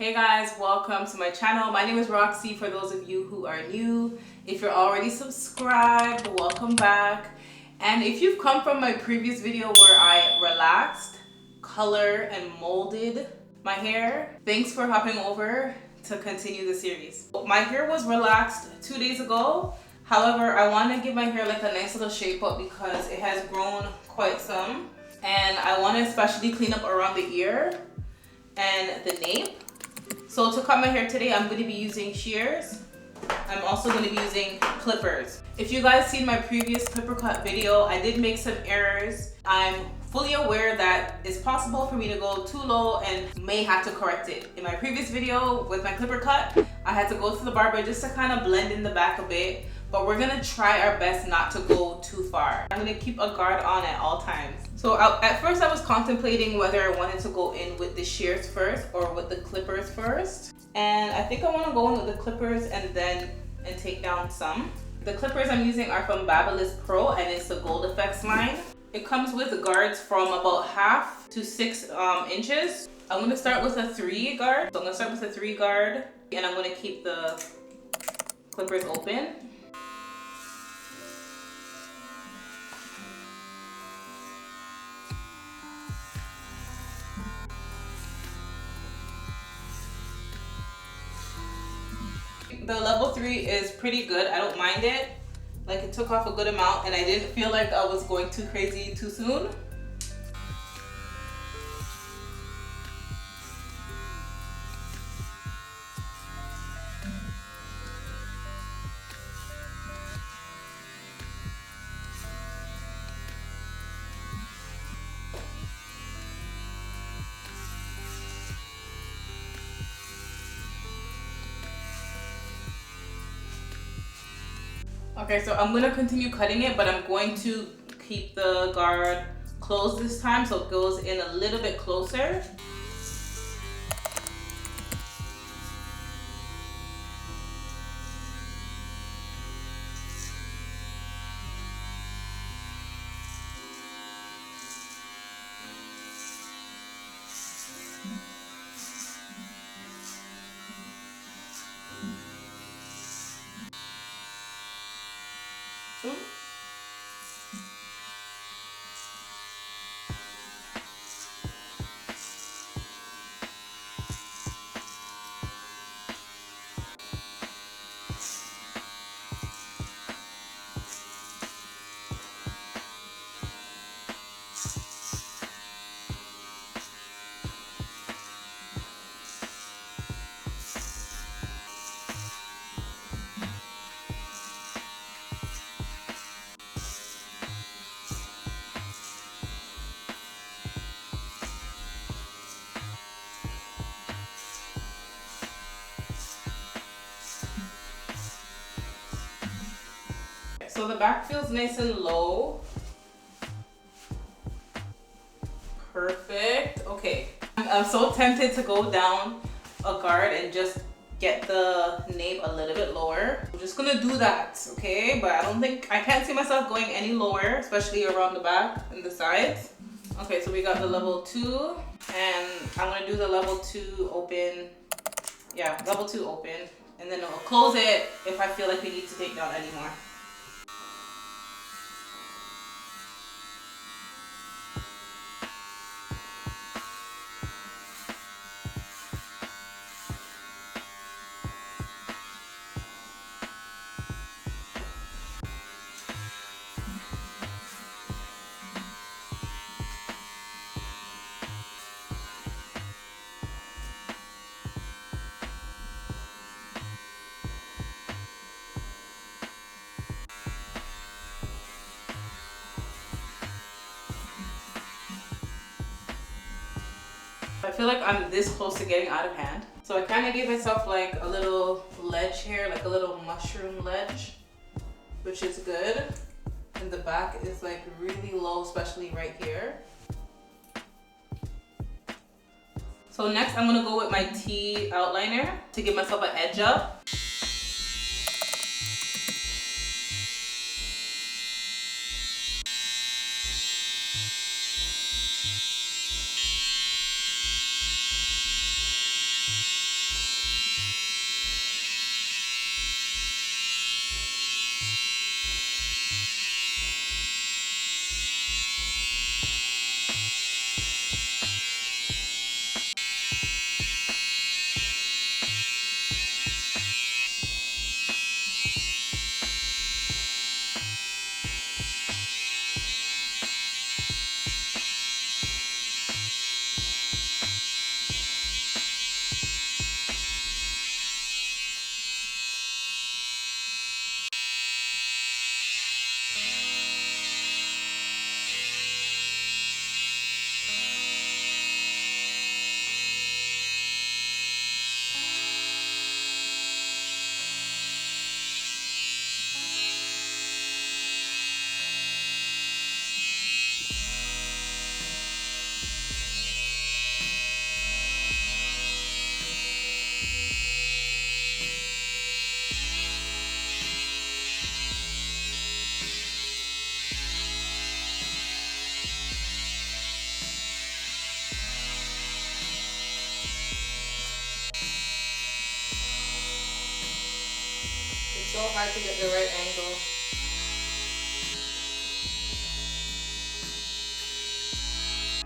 Hey guys, welcome to my channel. My name is Roxy for those of you who are new. If you're already subscribed, welcome back. And if you've come from my previous video where I relaxed, colored, and molded my hair, thanks for hopping over to continue the series. My hair was relaxed 2 days ago. However, I want to give my hair like a nice little shape up because it has grown quite some. And I want to especially clean up around the ear and the nape. So to cut my hair today, I'm going to be using shears. I'm also going to be using clippers. If you guys seen my previous clipper cut video, I did make some errors. I'm fully aware that it's possible for me to go too low and may have to correct it. In my previous video with my clipper cut, I had to go to the barber just to kind of blend in the back a bit. But we're gonna try our best not to go too far. I'm gonna keep a guard on at all times. So at first I was contemplating whether I wanted to go in with the shears first or with the clippers first. And I think I wanna go in with the clippers and take down some. The clippers I'm using are from Babyliss Pro and it's the Gold Effects line. It comes with guards from about 1/2 to 6 inches. I'm gonna start with a 3 guard. So I'm gonna start with a 3 guard and I'm gonna keep the clippers open. The level 3 is pretty good. I don't mind it. Like it took off a good amount and I didn't feel like I was going too crazy too soon. Okay, so I'm gonna continue cutting it, but I'm going to keep the guard closed this time so it goes in a little bit closer. Ooh. So the back feels nice and low. Perfect. Okay. I'm so tempted to go down a guard and just get the nape a little bit lower. I'm just gonna do that, okay? But I can't see myself going any lower, especially around the back and the sides. Okay, so we got the level 2 and I'm gonna do the level 2 open. Yeah, level 2 open. And then I'll close it if I feel like we need to take down any more. I feel like I'm this close to getting out of hand. So I kind of gave myself like a little ledge here, like a little mushroom ledge, which is good. And the back is like really low, especially right here. So next I'm gonna go with my T outliner to give myself an edge up. hard to get the right angle.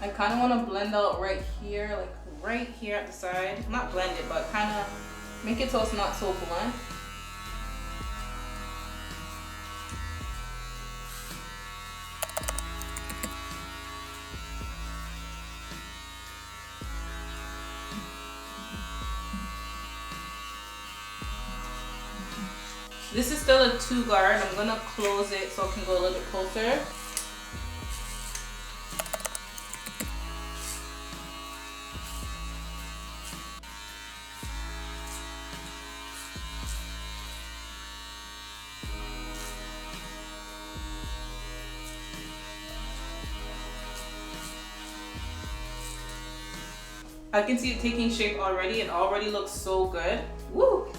I kind of want to blend out right here, like right here at the side. Not blend it, but kind of make it so it's not so blunt. This is still a 2 guard. I'm gonna close it so it can go a little bit closer. I can see it taking shape already. It already looks so good. Woo!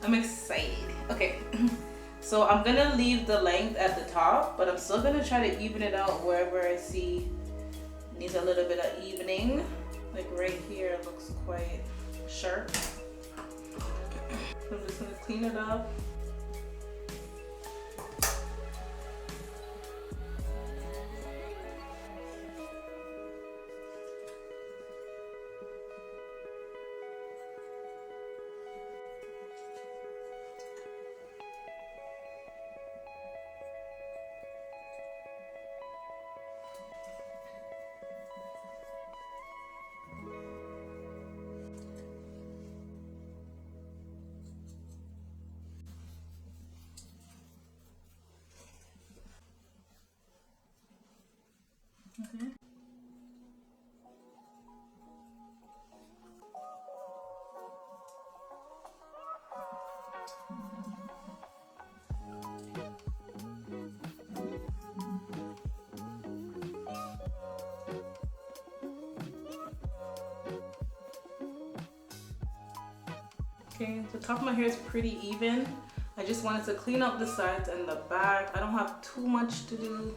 I'm excited. Okay, so I'm gonna leave the length at the top, but I'm still gonna try to even it out wherever I see needs a little bit of evening. Like right here, it looks quite sharp. I'm just gonna clean it up. Okay. Okay, the top of my hair is pretty even. I just wanted to clean up the sides and the back. I don't have too much to do.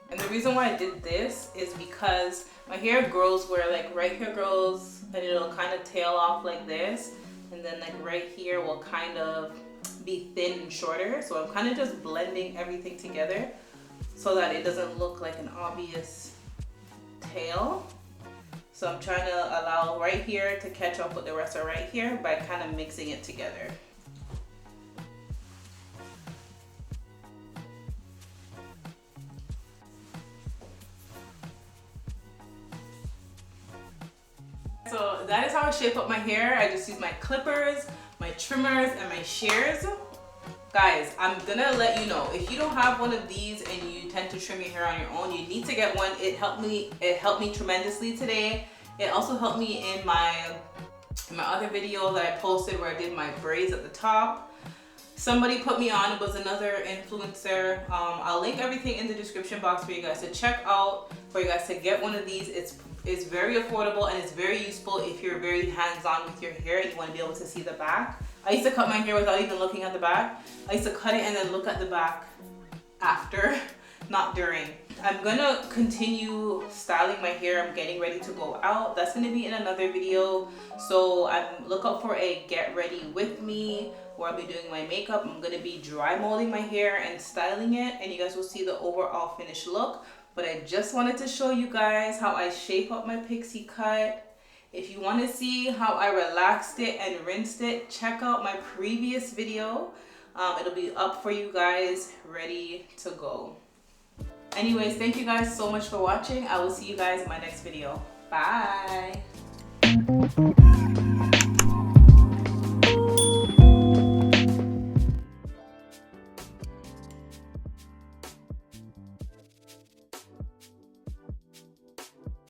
And the reason why I did this is because my hair grows where like right here grows and it'll kind of tail off like this, and then like right here will kind of be thin and shorter. So I'm kind of just blending everything together so that it doesn't look like an obvious tail. So I'm trying to allow right here to catch up with the rest of right here by kind of mixing it together. So that is how I shape up my hair. I just use my clippers, my trimmers, and my shears. Guys, I'm gonna let you know, if you don't have one of these and you tend to trim your hair on your own, you need to get one. It helped me tremendously today. It also helped me in my other video that I posted where I did my braids at the top. Somebody put me on, it was another influencer. I'll link everything in the description box for you guys to check out, for you guys to get one of these. It's very affordable and it's very useful if you're very hands-on with your hair and you want to be able to see the back. I used to cut my hair without even looking at the back. I used to cut it and then look at the back after, not during. I'm gonna continue styling my hair. I'm getting ready to go out. That's gonna be in another video. So look out for a get ready with me where I'll be doing my makeup. I'm gonna be dry molding my hair and styling it, and you guys will see the overall finished look. But I just wanted to show you guys how I shape up my pixie cut. If you want to see how I relaxed it and rinsed it, check out my previous video. It'll be up for you guys, ready to go. Anyways, thank you guys so much for watching. I will see you guys in my next video. Bye.